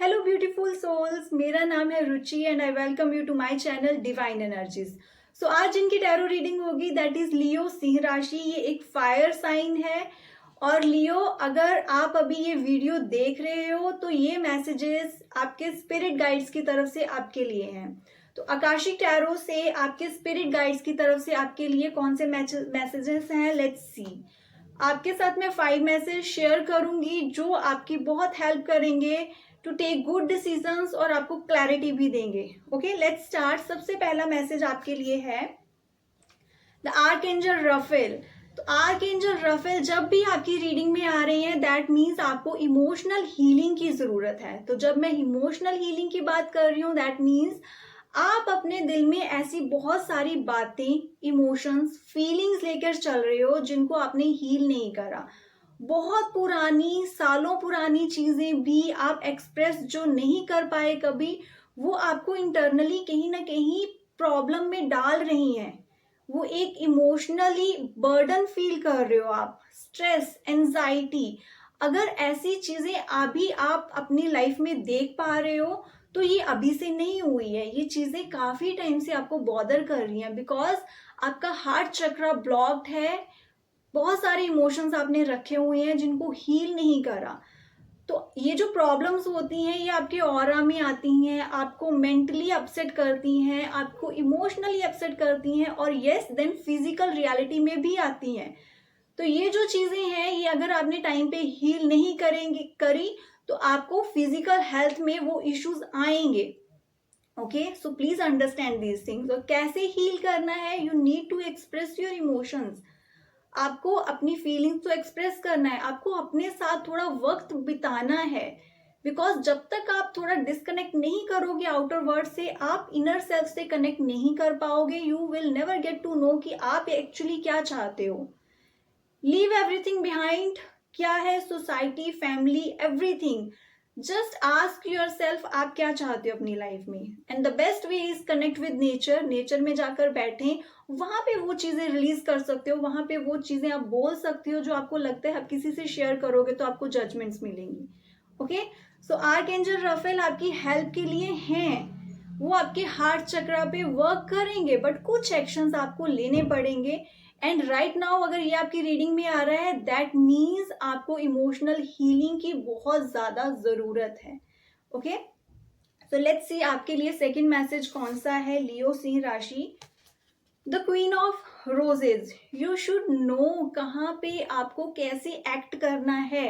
Hello beautiful souls, मेरा नाम है Ruchi and I welcome you to my channel divine energies. So आज इनकी टैरो रीडिंग होगी, दैट इज लियो सिंह राशि। ये एक फायर साइन है और लियो, अगर आप अभी ये वीडियो देख रहे हो तो ये मैसेजेस आपके स्पिरिट गाइड्स की तरफ से आपके लिए हैं। तो आकाशिक टैरो से आपके स्पिरिट गाइड्स की तरफ से आपके लिए कौन से मैसेजेस हैं, लेट्स सी। आपके साथ मैं 5 मैसेज शेयर करूंगी जो आपकी बहुत हेल्प करेंगे टू टेक गुड डिसीजंस और आपको क्लैरिटी भी देंगे। Okay, let's start. सबसे पहला मैसेज आपके लिए है द आर्कएंजल रफेल। तो आर्कएंजल रफेल जब भी आपकी रीडिंग में आ रही है, दैट मीन्स आपको इमोशनल हीलिंग की जरूरत है। तो जब मैं इमोशनल हीलिंग की बात कर रही हूँ, दैट मीन्स आप अपने दिल में ऐसी बहुत सारी बातें, इमोशंस, फीलिंग्स लेकर चल रहे हो जिनको आपने हील नहीं करा। बहुत पुरानी, सालों पुरानी चीजें भी आप एक्सप्रेस जो नहीं कर पाए कभी, वो आपको इंटरनली कहीं ना कहीं प्रॉब्लम में डाल रही हैं। वो एक इमोशनली बर्डन फील कर रहे हो आप, स्ट्रेस, एंजाइटी। अगर ऐसी चीजें अभी आप अपनी लाइफ में देख पा रहे हो तो ये अभी से नहीं हुई है, ये चीजें काफी टाइम से आपको बॉदर कर रही हैं बिकॉज आपका हार्ट चक्र ब्लॉक्ड है। बहुत सारे इमोशंस आपने रखे हुए हैं जिनको हील नहीं करा। तो ये जो प्रॉब्लम्स होती हैं ये आपके ऑरा में आती हैं, आपको मेंटली अपसेट करती हैं, आपको इमोशनली अपसेट करती हैं और यस देन फिजिकल रियलिटी में भी आती हैं। तो ये जो चीजें हैं ये अगर आपने टाइम पे हील नहीं करी तो आपको फिजिकल हेल्थ में वो इश्यूज आएंगे। Okay, so please understand these things. और कैसे हील करना है, you need to express your emotions. आपको अपनी फीलिंग्स तो एक्सप्रेस करना है, आपको अपने साथ थोड़ा वक्त बिताना है बिकॉज जब तक आप थोड़ा डिस्कनेक्ट नहीं करोगे आउटर वर्ल्ड से, आप इनर सेल्फ से कनेक्ट नहीं कर पाओगे। You will never get to know कि आप एक्चुअली क्या चाहते हो। Leave everything behind. क्या है, society, family, everything. Just ask yourself आप क्या चाहते हो अपनी लाइफ में। And the best way is connect with nature. Nature में जाकर बैठें, वहां पे वो चीजें रिलीज कर सकते हो, वहां पे वो चीजें आप बोल सकते हो जो आपको लगता है आप किसी से शेयर करोगे तो आपको जजमेंट्स मिलेंगी। ओके, सो आर्कएंजल रफेल आपकी हेल्प के लिए हैं। वो आपके हार्ट चक्र पे वर्क करेंगे बट कुछ एक्शंस आपको लेने पड़ेंगे। एंड राइट नाउ अगर ये आपकी रीडिंग में आ रहा है, दैट मीन्स आपको इमोशनल हीलिंग की बहुत ज्यादा जरूरत है। ओके, सो लेट्स सी आपके लिए सेकंड मैसेज कौन सा है। लियो सिंह राशि, the queen of roses. You should know कहाँ पे आपको कैसे एक्ट करना है।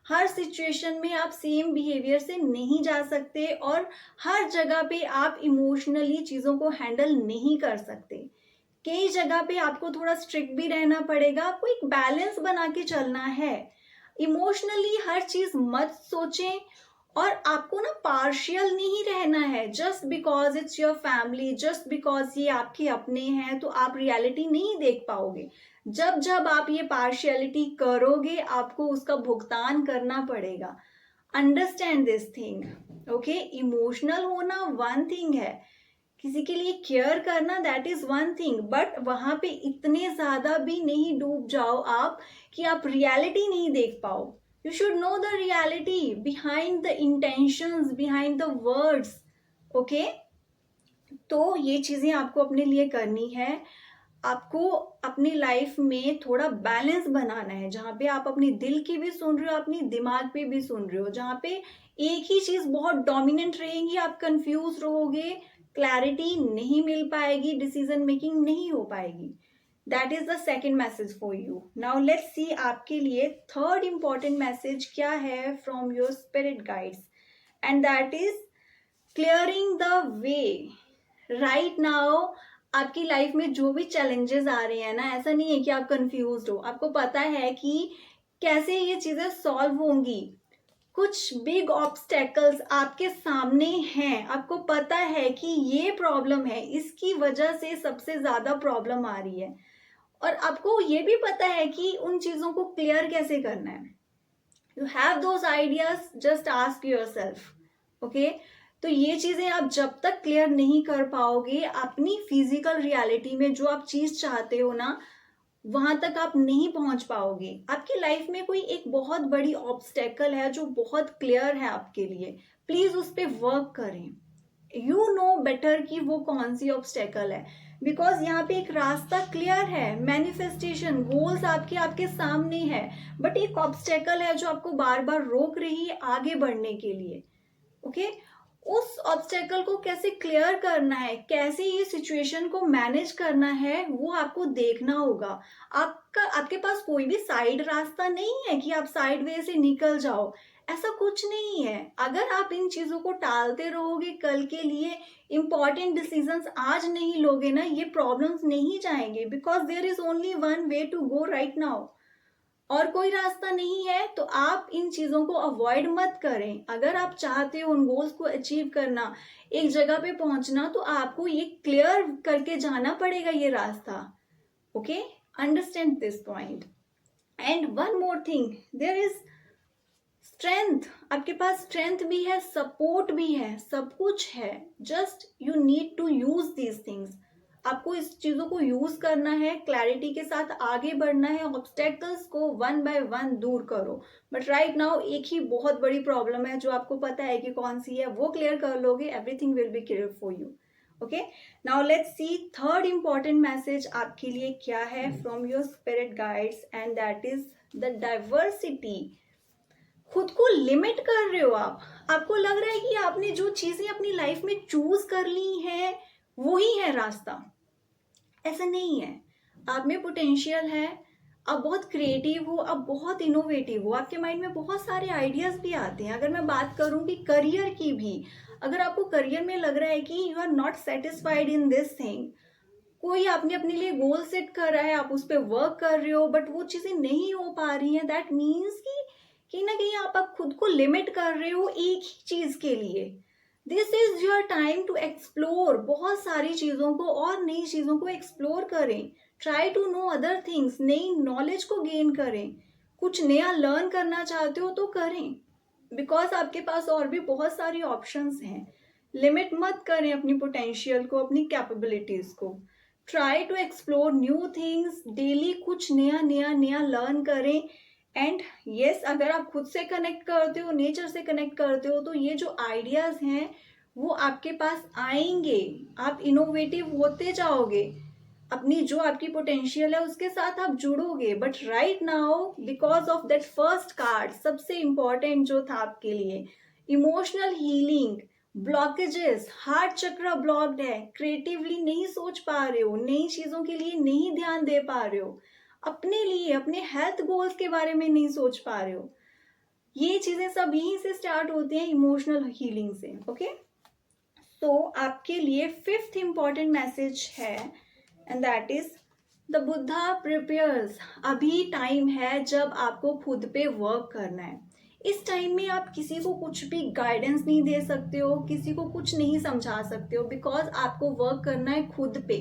हर सिचुएशन में आप सेम बिहेवियर से नहीं जा सकते और हर जगह पे आप इमोशनली चीजों को हैंडल नहीं कर सकते। कई जगह पे आपको थोड़ा स्ट्रिक्ट भी रहना पड़ेगा, आपको एक बैलेंस बना के चलना है। इमोशनली हर चीज मत सोचें और आपको ना पार्शियल नहीं रहना है। Just because it's your family, just because ये आपके अपने हैं तो आप रियलिटी नहीं देख पाओगे। जब जब आप ये पार्शियलिटी करोगे आपको उसका भुगतान करना पड़ेगा। Understand this thing. Okay, emotional होना वन थिंग है, किसी के लिए केयर करना that is one thing, but वहां पे इतने ज्यादा भी नहीं डूब जाओ आप कि आप रियलिटी नहीं देख पाओ। You should know the reality behind the intentions, behind the words. Okay, तो ये चीजें आपको अपने लिए करनी है। आपको अपनी लाइफ में थोड़ा बैलेंस बनाना है, जहाँ पे आप अपनी दिल की भी सुन रहे हो, अपनी दिमाग पे भी सुन रहे हो। जहाँ पे एक ही चीज बहुत डोमिनेंट रहेगी आप कंफ्यूज रहोगे, क्लैरिटी नहीं मिल पाएगी, डिसीजन मेकिंग नहीं हो पाएगी। That is the second message for you. Now let's see आपके लिए थर्ड इंपॉर्टेंट मैसेज क्या है from your spirit guides, and that is clearing the way. Right now आपकी लाइफ में जो भी चैलेंजेस आ रहे हैं ना, ऐसा नहीं है कि आप कंफ्यूज हो, आपको पता है कि कैसे ये चीजें सॉल्व होंगी। कुछ बिग ऑब्स्टेकल्स आपके सामने हैं, आपको पता है कि ये प्रॉब्लम है, इसकी वजह से सबसे ज्यादा प्रॉब्लम आ रही है और आपको ये भी पता है कि उन चीजों को क्लियर कैसे करना है। You have those ideas, just ask yourself. Okay, तो ये चीजें आप जब तक क्लियर नहीं कर पाओगे अपनी फिजिकल रियलिटी में, जो आप चीज चाहते हो ना, वहां तक आप नहीं पहुंच पाओगे। आपकी लाइफ में कोई एक बहुत बड़ी ऑब्स्टेकल है जो बहुत क्लियर है आपके लिए, प्लीज उस पर वर्क करें। यू नो बेटर कि वो कौन सी ऑब्स्टेकल है, बिकॉज यहाँ पे एक रास्ता क्लियर है, मैनिफेस्टेशन गोल्स आपके आपके सामने है, बट एक ऑब्स्टेकल है जो आपको बार बार रोक रही है आगे बढ़ने के लिए। ओके उस ऑब्स्टेकल को कैसे क्लियर करना है, कैसे ये सिचुएशन को मैनेज करना है, वो आपको देखना होगा। आपके पास कोई भी साइड रास्ता नहीं है कि आप साइड वे से निकल जाओ, ऐसा कुछ नहीं है। अगर आप इन चीजों को टालते रहोगे, कल के लिए इंपॉर्टेंट डिसीजंस आज नहीं लोगे ना, ये प्रॉब्लम्स नहीं जाएंगे, because there is only one way to go right now. और कोई रास्ता नहीं है, तो आप इन चीजों को अवॉइड मत करें। अगर आप चाहते हो उन गोल्स को अचीव करना, एक जगह पे पहुंचना, तो आपको ये क्लियर करके जाना पड़ेगा ये रास्ता। Okay understand this point. And one more thing, there is strength. आपके पास स्ट्रेंथ भी है, सपोर्ट भी है, सब कुछ है, just you need to use these things. आपको इस चीजों को यूज करना है, क्लैरिटी के साथ आगे बढ़ना है, ऑब्स्टेकल्स को वन बाय वन दूर करो। बट राइट नाउ एक ही बहुत बड़ी प्रॉब्लम है जो आपको पता है कि कौन सी है, वो क्लियर कर लोगे, everything will be clear for you. Okay now let's see third important message आपके लिए क्या है from your spirit guides, and that is the diversity. खुद को लिमिट कर रहे हो आप, आपको लग रहा है कि आपने जो चीजें अपनी लाइफ में चूज कर ली हैं वही है रास्ता। ऐसा नहीं है, आप में पोटेंशियल है, आप बहुत क्रिएटिव हो, आप बहुत इनोवेटिव हो, आपके माइंड में बहुत सारे आइडियाज भी आते हैं। अगर मैं बात करूं कि करियर की भी, अगर आपको करियर में लग रहा है कि you are not satisfied in this thing, कोई आपने अपने लिए गोल सेट कर रहा है, आप उस पर वर्क कर रहे हो, बट वो चीजें नहीं हो पा रही हैं, दैट मीन्स कि कहीं ना कहीं आप खुद को लिमिट कर रहे हो एक ही चीज के लिए। This is your time to explore, बहुत सारी चीजों को और नई चीजों को एक्सप्लोर करें, try to know other things, नई नॉलेज को गेन करें, कुछ नया लर्न करना चाहते हो तो करें, बिकॉज आपके पास और भी बहुत सारी ऑप्शंस हैं। लिमिट मत करें अपनी पोटेंशियल को, अपनी कैपेबिलिटीज को। Try to explore new things, daily कुछ नया नया नया लर्न करें। एंड यस, अगर आप खुद से कनेक्ट करते हो, नेचर से कनेक्ट करते हो, तो ये जो आइडियाज हैं वो आपके पास आएंगे, आप इनोवेटिव होते जाओगे, अपनी जो आपकी पोटेंशियल है उसके साथ आप जुड़ोगे। But right now because of that first card, सबसे इंपॉर्टेंट जो था आपके लिए, emotional healing, blockages, heart chakra blocked है, क्रिएटिवली नहीं सोच पा रहे हो, नई चीजों के लिए नहीं ध्यान दे पा रहे हो, अपने लिए अपने हेल्थ गोल्स के बारे में नहीं सोच पा रहे हो। ये चीजें सब यहीं से स्टार्ट होती हैं, इमोशनल हीलिंग से। ओके तो आपके लिए फिफ्थ इंपॉर्टेंट मैसेज है, and that is the Buddha prepares. अभी टाइम है जब आपको खुद पे वर्क करना है। इस टाइम में आप किसी को कुछ भी गाइडेंस नहीं दे सकते हो, किसी को कुछ नहीं समझा सकते हो, बिकॉज आपको वर्क करना है खुद पे।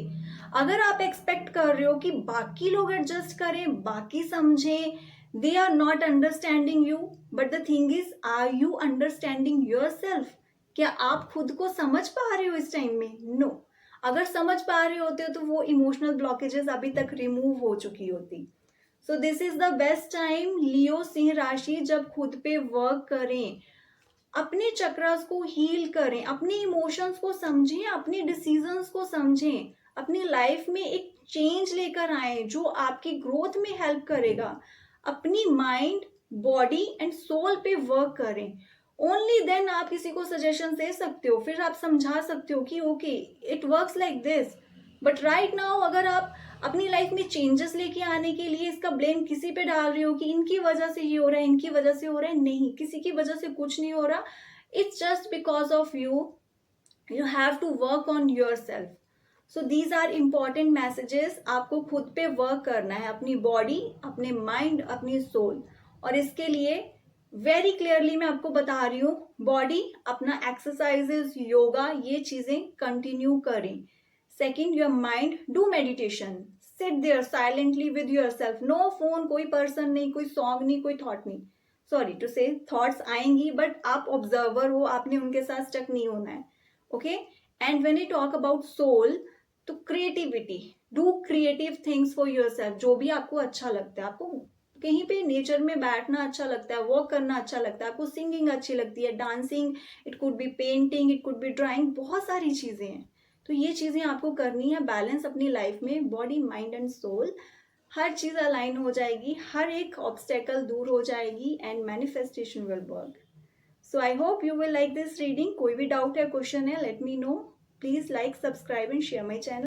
अगर आप एक्सपेक्ट कर रहे हो कि बाकी लोग एडजस्ट करें, बाकी समझें, they are not understanding you, but the thing is, are you understanding yourself? क्या आप खुद को समझ पा रहे हो इस टाइम में? नो अगर समझ पा रहे होते हो तो वो इमोशनल ब्लॉकेजेस अभी तक रिमूव हो चुकी होती। So this is the best time Leo सिंह राशि, जब खुद पे वर्क करें, अपने चक्रास को हील करें, अपने इमोशंस को समझें, अपने डिसीजंस को समझें, अपनी लाइफ में एक चेंज लेकर आए जो आपकी ग्रोथ में हेल्प करेगा। अपनी माइंड, बॉडी एंड सोल पे वर्क करें। ओनली देन आप किसी को सजेशन दे सकते हो, फिर आप समझा सकते हो कि okay it works like this. But right now अगर आप अपनी लाइफ में चेंजेस लेके आने के लिए इसका ब्लेम किसी पे डाल रहे हो कि इनकी वजह से ये हो रहा है, इनकी वजह से हो रहा है, नहीं, किसी की वजह से कुछ नहीं हो रहा, it's just because of you. You have to work on yourself. So these are important messages. आपको खुद पे वर्क करना है, अपनी बॉडी, अपने माइंड, अपनी सोल। और इसके लिए वेरी क्लियरली मैं आपको बता रही हूँ, बॉडी अपना एक्सरसाइजेस, योगा, ये चीजें कंटिन्यू करें। Second, your mind, do meditation, sit there silently with yourself, no phone, कोई पर्सन नहीं, कोई सॉन्ग नहीं, कोई थॉट नहीं। सॉरी टू से, थॉट्स आएंगी बट आप ऑब्जर्वर हो, आपने उनके साथ स्टक नहीं होना है। Okay and when you talk about soul, तो creativity, do creative things for yourself, जो भी आपको अच्छा लगता है, आपको कहीं पे नेचर में बैठना अच्छा लगता है, वॉक करना अच्छा लगता है, आपको सिंगिंग अच्छी लगती है, dancing, it could be painting, it could be drawing, बहुत सारी चीज़ें हैं। तो ये चीज़ें आपको करनी है, बैलेंस अपनी लाइफ में, बॉडी माइंड एंड सोल, हर चीज़ अलाइन हो जाएगी, हर एक ऑब्स्टेकल दूर हो जाएगी and manifestation will work. So I hope you will like this reading. कोई भी डाउट है, क्वेश्चन है, let me know. Please like, subscribe and share my channel.